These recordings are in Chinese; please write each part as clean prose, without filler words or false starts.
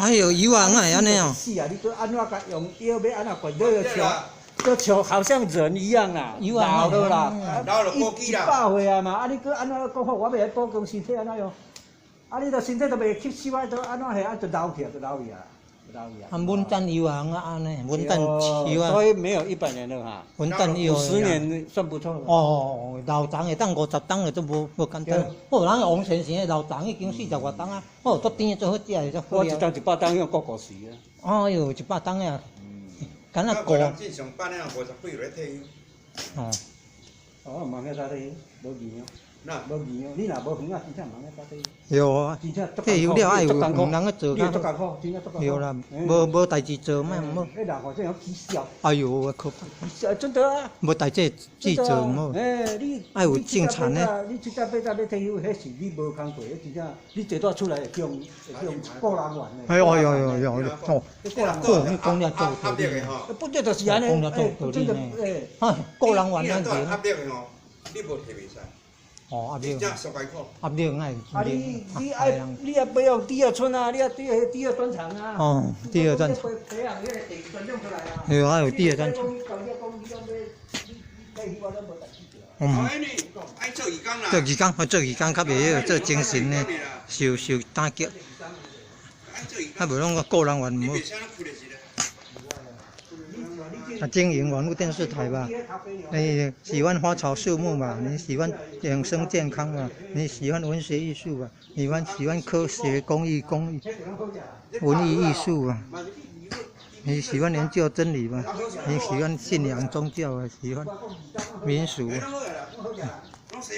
哎呦，油啊，哪会安尼哦？是啊，你搁安怎甲用药要安怎管？都像好像人一样啦，老了啦，老了过期啦。100岁啊嘛，啊你搁安怎讲好？我要来保养身体安怎用？啊你都身体都袂吸收啊，都安怎下啊？就老去啊，就老去啊。啊，稳蛋油啊，安尼，稳蛋油啊。所以没有100年了哈。稳蛋油。50年算不错了。哦，老长会当50担的都无简单。哦，咱王先生的老长已经40外担啊，哦，足甜最好食的足好。我一担100担用个时啊。哎呦，100担呀！敢若过。正常办那50几来退休。哦。哦，忙个啥退休？无钱哦。那无钱哦，你若无园啊，真正忙个啥退休？有啊，退休了爱有人去做较。有啦，无代志做，莫。迄人好像有起笑。哎呦，可怕！真的啊。无代志做好。爱有正常的。你7、8你退休，迄是你无工做，迄真正你最多出来会叫个人玩的。哎呦哦，个人你讲了做道理。不对，就是安尼。讲了做道理呢。哎，个人玩安尼。压力的吼，你无摕袂使。哦，压力。真10块块。压力爱。啊，你也不要第二春啊，你要第二专长啊。哦，第二专长。培养那个专用出来啊。有还有第二专长。做义工，我做义工较袂晓做精神的，受打击。啊，无拢个人玩唔好。啊，经营网络电视台吧，你喜欢花草树木吧？你喜欢养生健康吧？你喜欢文学艺术吧？喜欢科学工艺文艺艺术吧？你喜欢研究真理吧？你喜欢信仰宗教啊？喜欢民俗啊？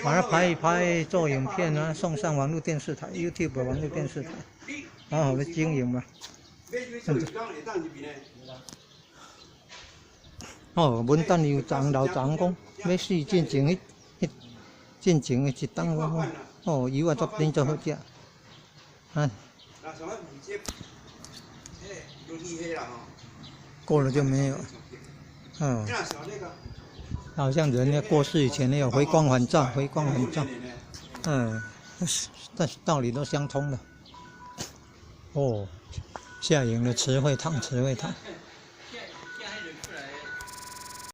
把它拍一拍，做影片啊，送上网络电视台 YouTube 网络电视台，好好的经营吧。哦，文旦油老长讲，要试进前进前的一担哦，油啊足甜足好食，啊。过了就没有，哦。好像人要过世以前也有回光返照，但道理都相通的。哦，下营的词汇烫。